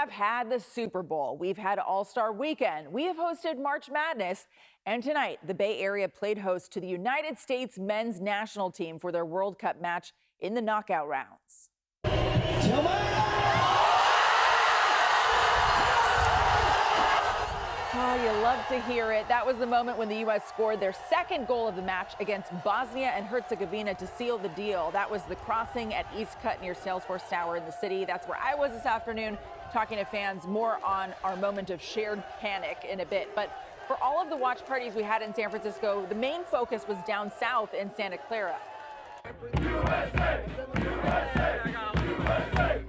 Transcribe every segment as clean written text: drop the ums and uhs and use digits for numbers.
have had the Super Bowl. We've had All-Star Weekend. We have hosted March Madness. And tonight, the Bay Area played host to the United States men's national team for their World Cup match in the knockout rounds. Oh, you love to hear it. That was the moment when the U.S. scored their second goal of the match against Bosnia and Herzegovina to seal the deal. That was the crossing at East Cut near Salesforce Tower in the city. That's where I was this afternoon, talking to fans. More on our moment of shared panic in a bit. But for all of the watch parties we had in San Francisco, the main focus was down south in Santa Clara. USA! USA! USA!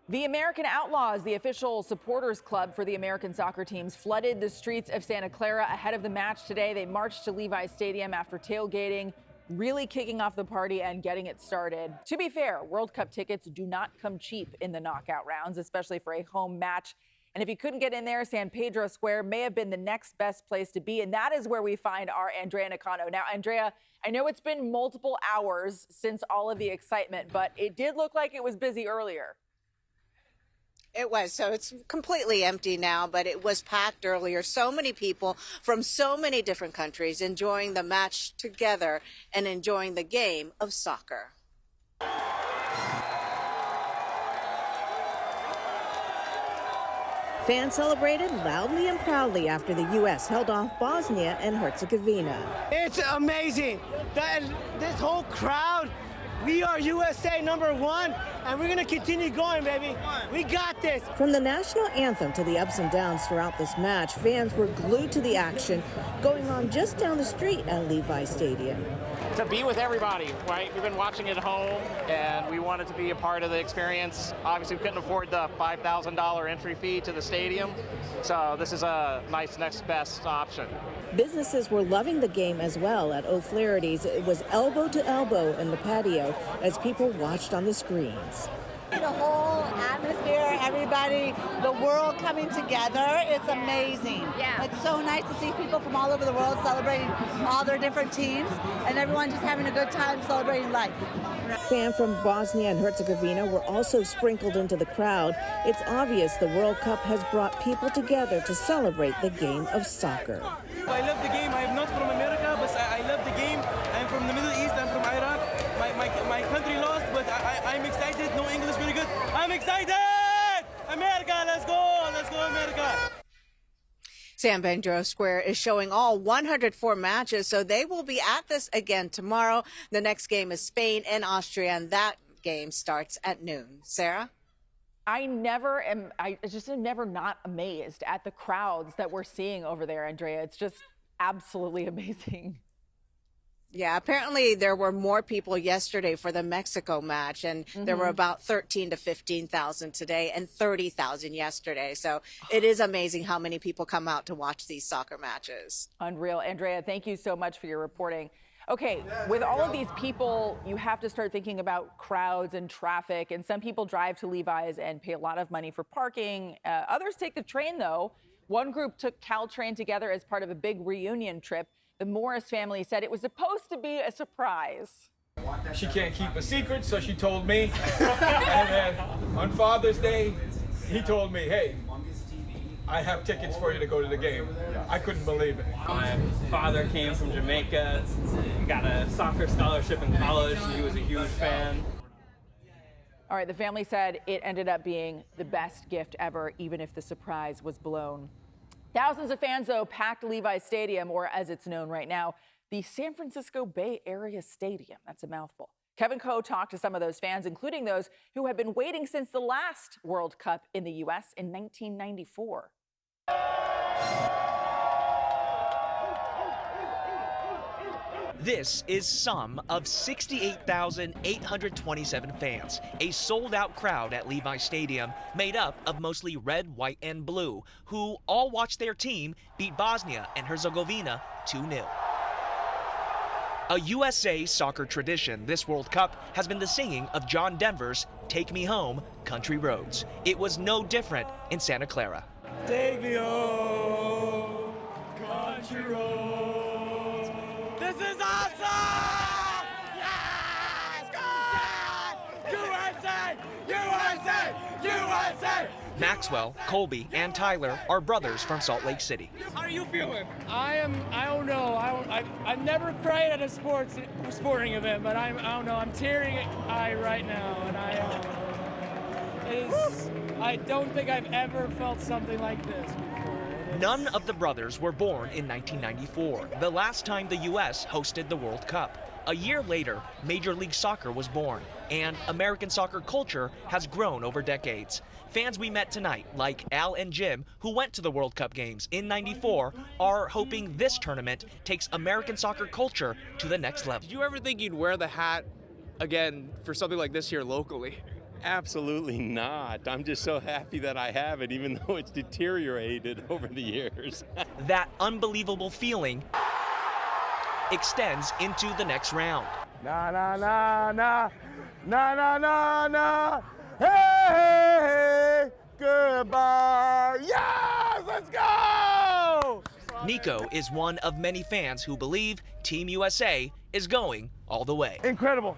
The American Outlaws, the official supporters club for the American soccer teams, flooded the streets of Santa Clara ahead of the match today. They marched to Levi Stadium after tailgating, really kicking off the party and getting it started. To be fair, World Cup tickets do not come cheap in the knockout rounds, especially for a home match. And if you couldn't get in there, San Pedro Square may have been the next best place to be. And that is where we find our Andrea Nakano. Now, Andrea, I know it's been multiple hours since all of the excitement, but it did look like it was busy earlier. It was. So it's completely empty now, but it was packed earlier. So many people from so many different countries enjoying the match together and enjoying the game of soccer. Fans celebrated loudly and proudly after the U.S. held off Bosnia and Herzegovina. It's amazing. This whole crowd, we are USA #1, and we're going to continue going, baby. We got this. From the national anthem to the ups and downs throughout this match, fans were glued to the action going on just down the street at Levi Stadium. To be with everybody, right? We've been watching at home, and we wanted to be a part of the experience. Obviously, we couldn't afford the $5,000 entry fee to the stadium, so this is a nice next best option. Businesses were loving the game as well. At O'Flaherty's, it was elbow to elbow in the patio as people watched on the screens. The whole atmosphere, everybody, the world coming together, it's amazing. Yeah. It's so nice to see people from all over the world celebrating all their different teams and everyone just having a good time celebrating life. Fans from Bosnia and Herzegovina were also sprinkled into the crowd. It's obvious the World Cup has brought people together to celebrate the game of soccer. I love the game. I'm not from America, but I love the game. I'm from the Middle East. I'm from Iraq. My country lost, but I'm excited. No English very good. I'm excited! America, let's go! Let's go, America! San Pedro Square is showing all 104 matches, so they will be at this again tomorrow. The next game is Spain and Austria, and that game starts at noon. Sarah? I just am never not amazed at the crowds that we're seeing over there, Andrea. It's just absolutely amazing. Yeah, apparently there were more people yesterday for the Mexico match, and there were about 13 to 15,000 today and 30,000 yesterday. So it is amazing how many people come out to watch these soccer matches. Unreal. Andrea, thank you so much for your reporting. Okay, with all of these people, you have to start thinking about crowds and traffic. And some people drive to Levi's and pay a lot of money for parking. Others take the train, though. One group took Caltrain together as part of a big reunion trip. The Morris family said it was supposed to be a surprise. She can't keep a secret, so she told me. And then on Father's Day, he told me, hey, I have tickets for you to go to the game. I couldn't believe it. My father came from Jamaica, got a soccer scholarship in college. He was a huge fan. All right, the family said it ended up being the best gift ever, even if the surprise was blown. Thousands of fans, though, packed Levi Stadium, or as it's known right now, the San Francisco Bay Area Stadium. That's a mouthful. Kevin Coe talked to some of those fans, including those who have been waiting since the last World Cup in the U.S. in 1994. This is some of 68,827 fans, a sold-out crowd at Levi Stadium made up of mostly red, white, and blue, who all watched their team beat Bosnia and Herzegovina 2-0. A USA soccer tradition, this World Cup has been the singing of John Denver's Take Me Home, Country Roads. It was no different in Santa Clara. Take me home, country roads. This is awesome! Yes! God! USA! USA! USA! USA! Maxwell, Colby, and Tyler are brothers from Salt Lake City. How are you feeling? I don't know. I've never cried at a sporting event, but I don't know. I'm teary-eyed right now, and I don't think I've ever felt something like this before. None of the brothers were born in 1994, the last time the U.S. hosted the World Cup. A year later, Major League Soccer was born, and American soccer culture has grown over decades. Fans we met tonight, like Al and Jim, who went to the World Cup games in '94, are hoping this tournament takes American soccer culture to the next level. Did you ever think you'd wear the hat again for something like this here locally? Absolutely not. I'm just so happy that I have it, even though it's deteriorated over the years. That unbelievable feeling extends into the next round. Na na na na na na na na. Hey, hey, hey, goodbye. Yes, let's go! Nico is one of many fans who believe Team USA is going all the way. Incredible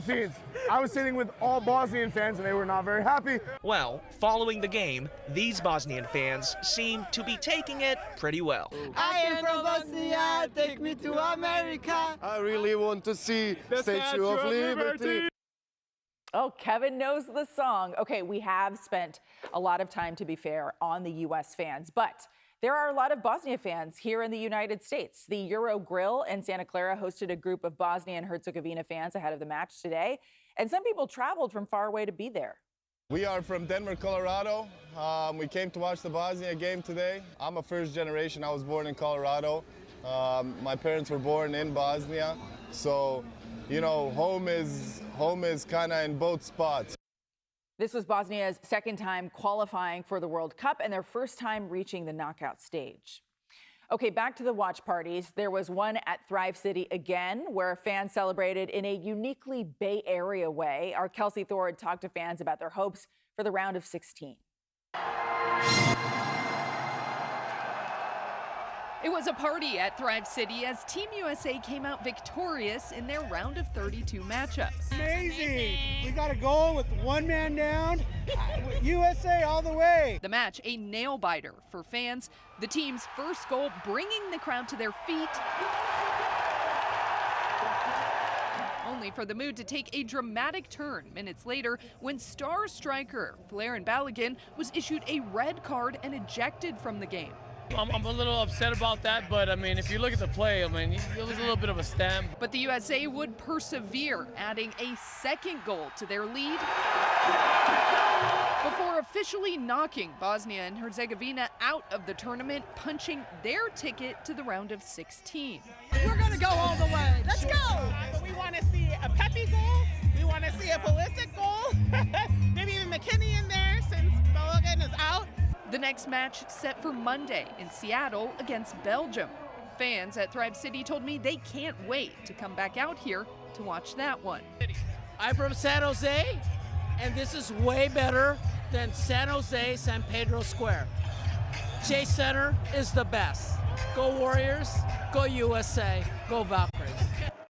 scenes. I was sitting with all Bosnian fans and they were not very happy. Well, following the game, these Bosnian fans seem to be taking it pretty well. I am from Bosnia, take me to America. I really want to see the Statue of Liberty. Oh, Kevin knows the song. Okay, we have spent a lot of time, to be fair, on the U.S. fans, but there are a lot of Bosnia fans here in the United States. The Euro Grill in Santa Clara hosted a group of Bosnia and Herzegovina fans ahead of the match today, and some people traveled from far away to be there. We are from Denver, Colorado. We came to watch the Bosnia game today. I'm a first generation. I was born in Colorado. My parents were born in Bosnia, so you know, home is kind of in both spots. This was Bosnia's second time qualifying for the World Cup and their first time reaching the knockout stage. Okay, back to the watch parties. There was one at Thrive City again, where fans celebrated in a uniquely Bay Area way. Our Kelsey Thorud talked to fans about their hopes for the round of 16. It was a party at Thrive City as Team USA came out victorious in their round of 32 matchups. Amazing! We got a goal with one man down. USA all the way. The match, a nail-biter for fans. The team's first goal bringing the crowd to their feet, only for the mood to take a dramatic turn minutes later when star striker Flaren Balogun was issued a red card and ejected from the game. I'm a little upset about that, but I mean, if you look at the play, I mean, it was a little bit of a stamp. But the USA would persevere, adding a second goal to their lead before officially knocking Bosnia and Herzegovina out of the tournament, punching their ticket to the round of 16. We're going to go all the way. Let's go! But we want to see a Pepe goal. We want to see a Pulisic goal. Maybe even McKinney in there since Balogun is out. The next match set for Monday in Seattle against Belgium. Fans at Thrive City told me they can't wait to come back out here to watch that one. I'm from San Jose, and this is way better than San Jose San Pedro Square. Chase Center is the best. Go Warriors, go USA, go Val.